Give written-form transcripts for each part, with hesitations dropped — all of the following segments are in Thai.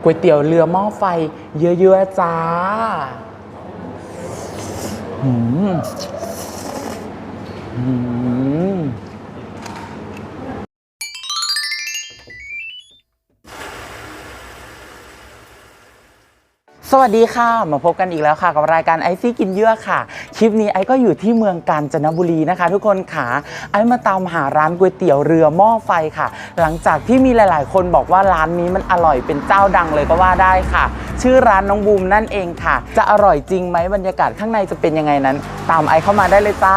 ก๋วยเตี๋ยวเรือหม้อไฟเยอะๆจ้าอืมอืมสวัสดีค่ะมาพบกันอีกแล้วค่ะกับรายการไอซี่กินเยื่อค่ะคลิปนี้ไอก็อยู่ที่เมืองกาญจนบุรีนะคะทุกคนค่ะไอมาตามหาร้านก๋วยเตี๋ยวเรือหม้อไฟค่ะหลังจากที่มีหลายๆคนบอกว่าร้านนี้มันอร่อยเป็นเจ้าดังเลยก็ว่าได้ค่ะชื่อร้านน้องบูมนั่นเองค่ะจะอร่อยจริงไหมบรรยากาศข้างในจะเป็นยังไงนั้นตามไอเข้ามาได้เลยจ้า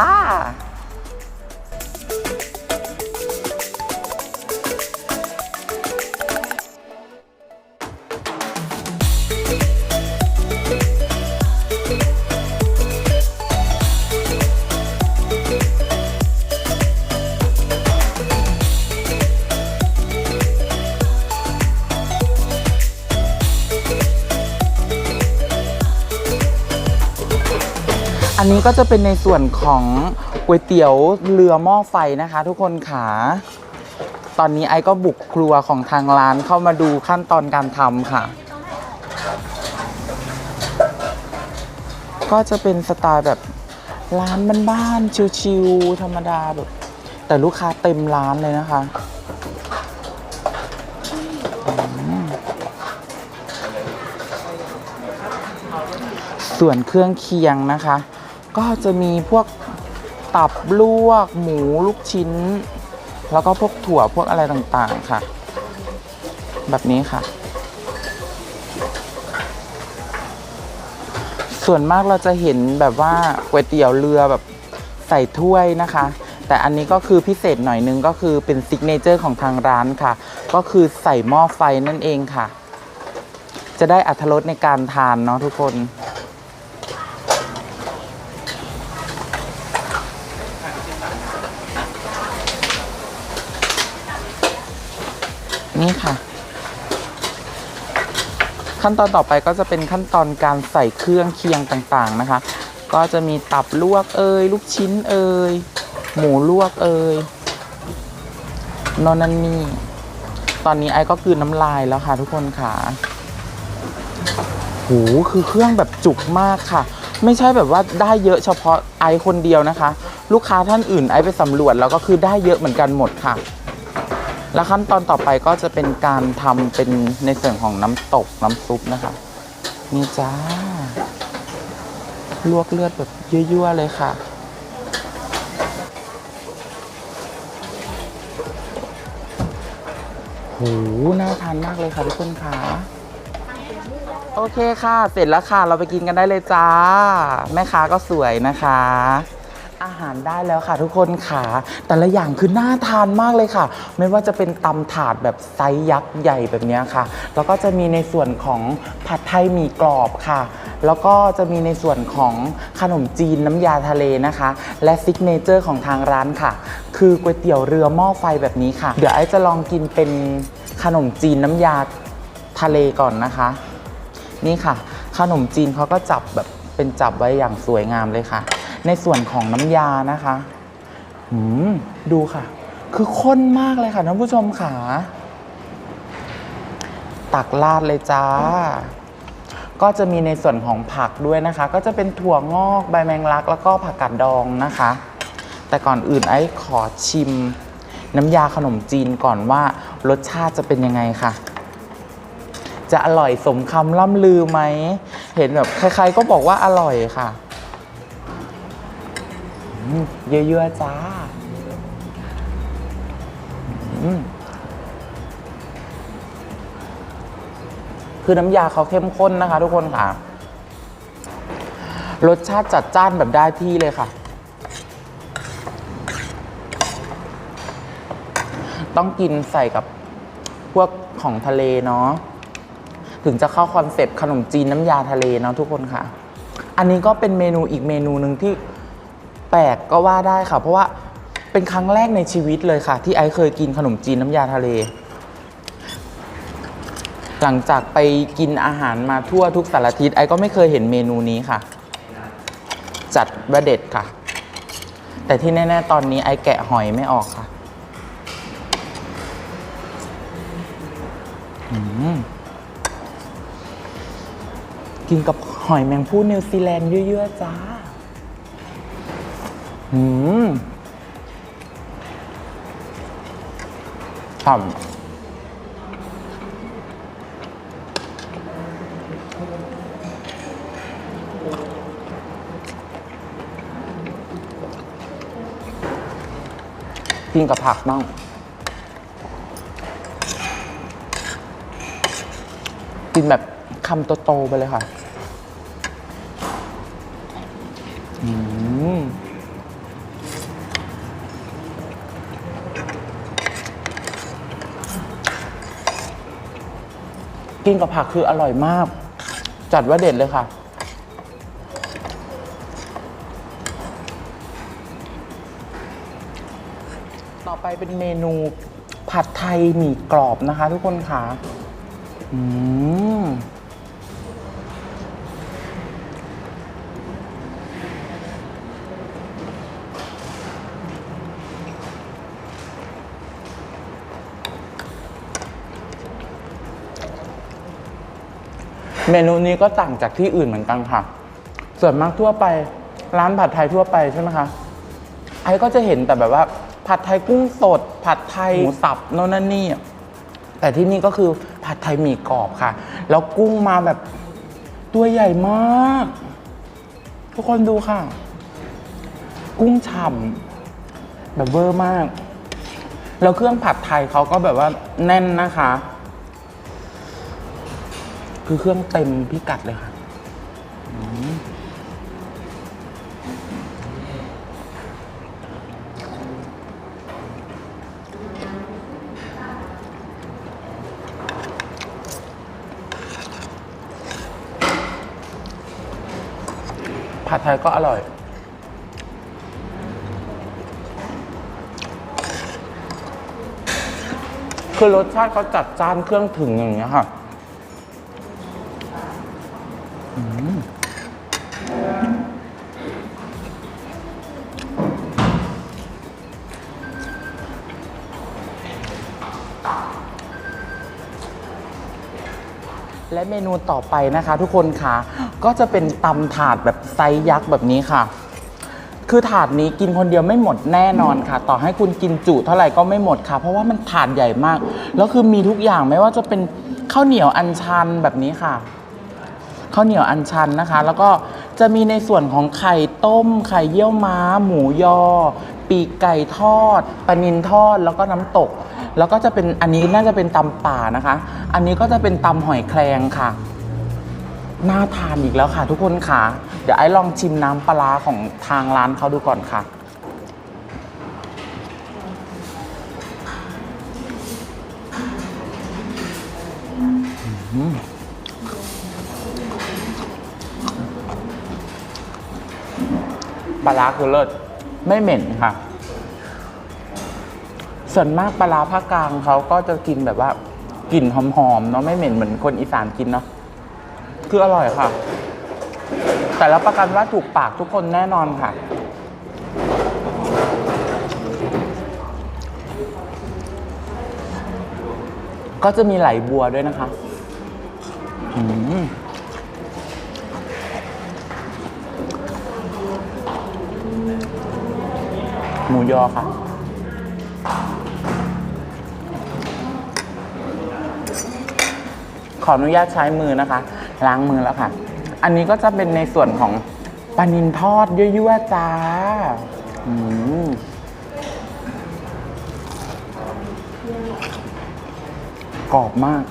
อันนี้ก็จะเป็นในส่วนของก๋วยเตี๋ยวเรือหม้อไฟนะคะทุกคนค่ะตอนนี้ไอก็บุกครัวของทางร้านเข้ามาดูขั้นตอนการทำค่ะก็จะเป็นสไตล์แบบร้านบ้านๆชิวๆธรรมดาแบบแต่ลูกค้าเต็มร้านเลยนะคะส่วนเครื่องเคียงนะคะก็จะมีพวกตับลวกหมูลูกชิ้นแล้วก็พวกถั่วพวกอะไรต่างๆค่ะแบบนี้ค่ะส่วนมากเราจะเห็นแบบว่าก๋วยเตี๋ยวเรือแบบใส่ถ้วยนะคะแต่อันนี้ก็คือพิเศษหน่อยนึงก็คือเป็นซิกเนเจอร์ของทางร้านค่ะก็คือใส่หม้อไฟนั่นเองค่ะจะได้อรรถรสในการทานเนาะทุกคนนี่ค่ะขั้นตอนต่อไปก็จะเป็นขั้นตอนการใส่เครื่องเคียงต่างๆนะคะก็จะมีตับลวกลูกชิ้นหมูลวกโน่นนั่นนี่ตอนนี้ไอ้ก็กลืนน้ำลายแล้วค่ะทุกคนค่ะโหคือเครื่องแบบจุกมากค่ะไม่ใช่แบบว่าได้เยอะเฉพาะไอ้คนเดียวนะคะลูกค้าท่านอื่นไอ้ไปสำรวจแล้วก็คือได้เยอะเหมือนกันหมดค่ะแล้วขั้นตอนต่อไปก็จะเป็นการทำเป็นในส่วนของน้ำตกน้ำซุปนะคะนี่จ้าลวกเลือดแบบยั่วๆเลยค่ะโหน่าทานมากเลยค่ะทุกคนค่ะโอเคค่ะเสร็จแล้วค่ะเราไปกินกันได้เลยจ้าแม่ค้าก็สวยนะคะอาหารได้แล้วค่ะทุกคนค่ะแต่ละอย่างคือน่าทานมากเลยค่ะไม่ว่าจะเป็นตำถาดแบบไซส์ยักษ์ใหญ่แบบนี้ค่ะแล้วก็จะมีในส่วนของผัดไทยหมี่กรอบค่ะแล้วก็จะมีในส่วนของขนมจีนน้ำยาทะเลนะคะและซิกเนเจอร์ของทางร้านค่ะคือก๋วยเตี๋ยวเรือหม้อไฟแบบนี้ค่ะเดี๋ยวไอ้จะลองกินเป็นขนมจีนน้ำยาทะเลก่อนนะคะนี่ค่ะขนมจีนเขาก็จับแบบเป็นจับไว้อย่างสวยงามเลยค่ะในส่วนของน้ำยานะคะดูค่ะคือข้นมากเลยค่ะท่านผู้ชมค่ะตักราดเลยจ้าก็จะมีในส่วนของผักด้วยนะคะก็จะเป็นถั่วงอกใบแมงลักแล้วก็ผักกาดดองนะคะแต่ก่อนอื่นไอ้ขอชิมน้ำยาขนมจีนก่อนว่ารสชาติจะเป็นยังไงค่ะจะอร่อยสมคำล่ำลือไหมเห็นแบบใครๆก็บอกว่าอร่อยค่ะเยอะๆจ้าคือน้ำยาเขาเข้มข้นนะคะทุกคนค่ะรสชาติจัดจ้านแบบได้ที่เลยค่ะต้องกินใส่กับพวกของทะเลเนาะถึงจะเข้าคอนเซ็ปต์ขนมจีนน้ำยาทะเลเนาะทุกคนค่ะอันนี้ก็เป็นเมนูอีกเมนูหนึ่งที่แปลกก็ว่าได้ค่ะเพราะว่าเป็นครั้งแรกในชีวิตเลยค่ะที่ไอซ์เคยกินขนมจีนน้ำยาทะเลหลังจากไปกินอาหารมาทั่วทุกสารทิศไอซ์ก็ไม่เคยเห็นเมนูนี้ค่ะจัดว่าเด็ดค่ะแต่ที่แน่ๆตอนนี้ไอซ์แกะหอยไม่ออกค่ะ กินกับหอยแมงภู่นิวซีแลนด์เยอะๆจ้าฉ่ำกินกับผักบ้างกินแบบคำโตๆไปเลยค่ะกินกับผักคืออร่อยมากจัดว่าเด็ดเลยค่ะต่อไปเป็นเมนูผัดไทยหมี่กรอบนะคะทุกคนค่ะเมนูนี้ก็ต่างจากที่อื่นเหมือนกันค่ะส่วนมากทั่วไปร้านผัดไทยทั่วไปใช่ไหมคะไอ้ก็จะเห็นแต่แบบว่าผัดไทยกุ้งสดผัดไทยหมูสับโน่นนั่นนี่แต่ที่นี่ก็คือผัดไทยหมี่กรอบค่ะแล้วกุ้งมาแบบตัวใหญ่มากทุกคนดูค่ะกุ้งฉ่ำแบบเวอร์มากแล้วเครื่องผัดไทยเขาก็แบบว่าแน่นนะคะคือเครื่องเต็มพิกัดเลยค่ะผัดไทยก็อร่อยคือรสชาติเขาจัดจ้านเครื่องถึงอย่างเงี้ยค่ะและเมนูต่อไปนะคะทุกคนค่ะก็จะเป็นตำถาดแบบไซส์ยักษ์แบบนี้ค่ะคือถาดนี้กินคนเดียวไม่หมดแน่นอนค่ะต่อให้คุณกินจุเท่าไหร่ก็ไม่หมดค่ะเพราะว่ามันถาดใหญ่มากแล้วคือมีทุกอย่างไม่ว่าจะเป็นข้าวเหนียวอัญชันแบบนี้ค่ะข้าวเหนียวอัญชันนะคะแล้วก็จะมีในส่วนของไข่ต้มไข่เยี่ยวม้าหมูยอปีกไก่ทอดปลานิลทอดแล้วก็น้ำตกแล้วก็จะเป็นอันนี้น่าจะเป็นตำป่านะคะอันนี้ก็จะเป็นตำหอยแครงค่ะน่าทานอีกแล้วค่ะทุกคนค่ะเดี๋ยวไอ้ลองชิมน้ำปลาของทางร้านเขาดูก่อนค่ะปลาคือเลิศไม่เหม็นค่ะส่วนมากปลาภาคกลางเขาก็จะกินแบบว่ากลิ่นหอมๆเนาะไม่เหม็นเหมือนคนอีสานกินเนาะคืออร่อยค่ะแต่รับประกันว่าถูกปากทุกคนแน่นอนค่ะก็จะมีไหลบัวด้วยนะคะหมูยอค่ะขออนุญาตใช้มือนะคะล้างมือแล้วค่ะอันนี้ก็จะเป็นในส่วนของปลานิลทอดยั่วๆจ้ากรอบมาก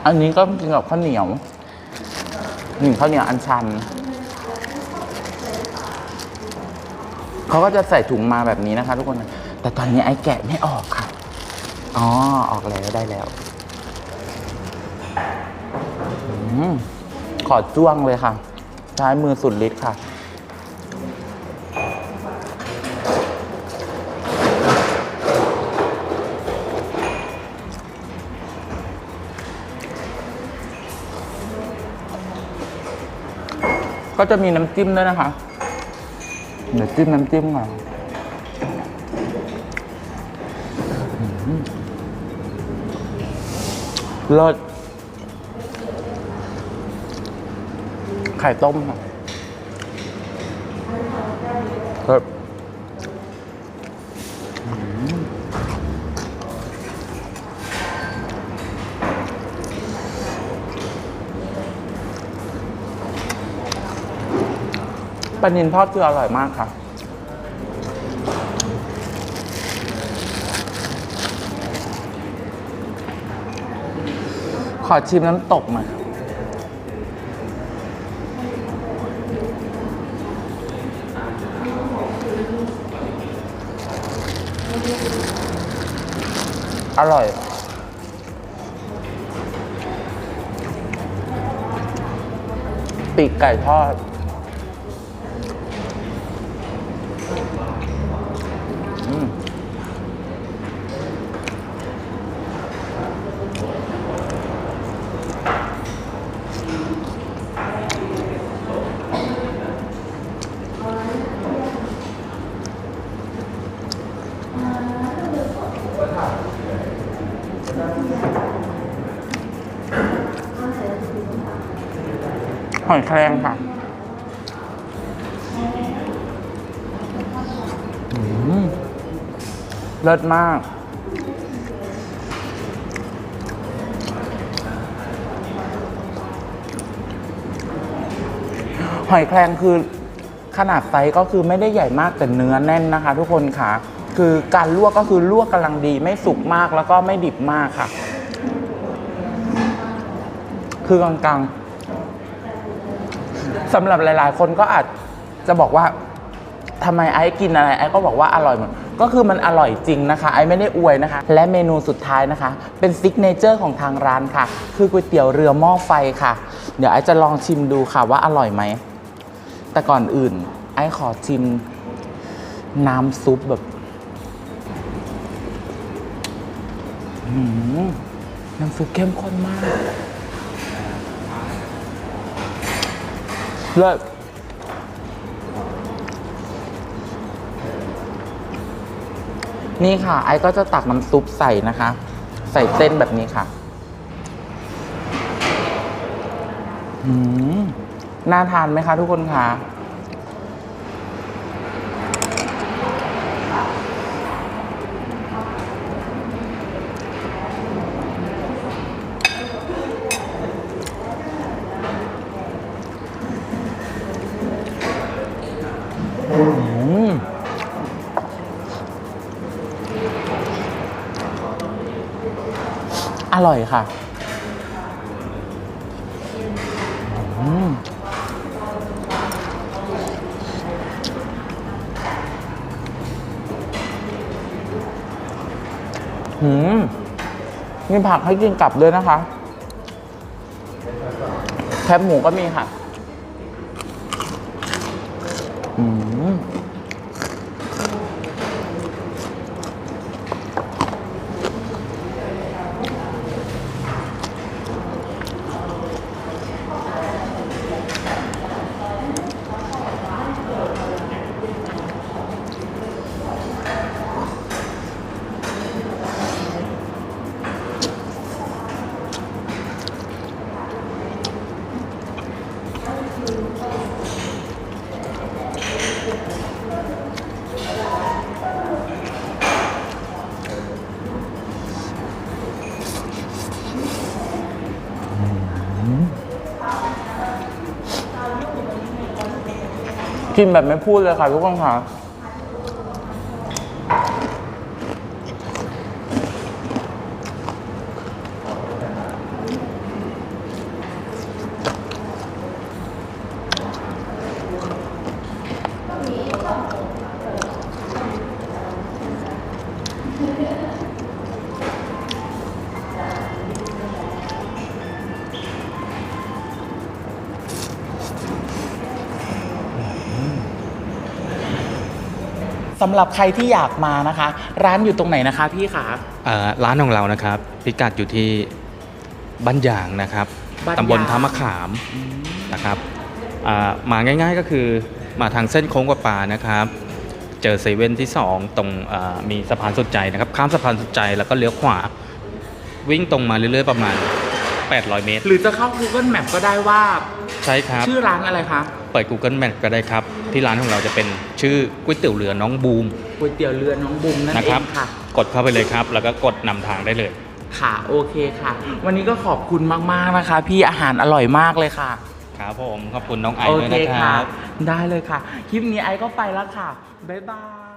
อันนี้ก็กินกับข้าวเหนียวข้าวเหนียวอัญชันเขาก็จะใส่ถุงมาแบบนี้นะคะทุกคนแต่ตอนนี้ไอ้แกะไม่ออกค่ะอ๋อออกแล้วได้แล้วขอจ้วงเลยค่ะใช้มือสุดฤทธิ์ค่ะก็จะมีน้ำจิ้มด้วยนะคะเดี๋ยวจิ้มน้ำจิ้มก่อน เลิศไข่ต้มค่ะเลิศปลานิลทอดคืออร่อยมากค่ะขอชิมน้ำตกหน่อยอร่อยปีกไก่ทอดหอยแครงค่ะเลิศมากหอยแครงคือขนาดไซส์ก็คือไม่ได้ใหญ่มากแต่เนื้อแน่นนะคะทุกคนค่ะคือการลวกก็คือลวกกำลังดีไม่สุกมากแล้วก็ไม่ดิบมากค่ะคือกลางๆสำหรับหลายๆคนก็อาจจะบอกว่าทำไมไอ้กินอะไรไอ้ก็บอกว่าอร่อยหมดก็คือมันอร่อยจริงนะคะไอ้ไม่ได้อวยนะคะและเมนูสุดท้ายนะคะเป็นซิกเนเจอร์ของทางร้านค่ะคือก๋วยเตี๋ยวเรือหม้อไฟค่ะเดี๋ยวไอ้จะลองชิมดูค่ะว่าอร่อยไหมแต่ก่อนอื่นไอ้ขอชิมน้ำซุปแบบน้ำซุปเข้มข้นมากเลิศนี่ค่ะไอ้ก็จะตักน้ำซุปใส่นะคะใส่เส้นแบบนี้ค่ะน่าทานไหมคะทุกคนคะอร่อยค่ะมีผักให้กินกลับด้วยนะคะแคบหมูก็มีค่ะกินแบบไม่พูดเลยค่ะทุกคนค่ะสำหรับใครที่อยากมานะคะร้านอยู่ตรงไหนนะคะพี่คะร้านของเรานะครับพิกัดอยู่ที่บ้านยางนะครับตำบลท่ามะขามนะครับมาง่ายๆก็คือมาทางเส้นโค้งประปานะครับเจอเซเว่นที่2ตรงมีสะพานสุดใจนะครับข้ามสะพานสุดใจแล้วก็เลี้ยวขวา วิ่งตรงมาเรื่อยๆประมาณ 800 เมตร หรือจะเข้า Google Map ก็ได้ว่า ใช่ครับ ชื่อร้านอะไรคะ เปิด Google Map ก็ได้ครับ ที่ร้านของเราจะเป็นชื่อก๋วยเตี๋ยวเรือน้องบูม ก๋วยเตี๋ยวเรือน้องบุ๋มนั่น นะ เอ ครับ งค่ะ กดเข้าไปเลยครับ แล้วก็กดนำทางได้เลย ค่ะโอเคค่ะ วันนี้ก็ขอบคุณมากๆนะคะ พี่อาหารอร่อยมากเลยค่ะ ครับผมขอบคุณน้องไอ โอ ด้วย เค นะค ค่ะ รับ ได้เลยค่ะ คลิปนี้ไอก็ไปแล้วค่ะ บ๊ายบาย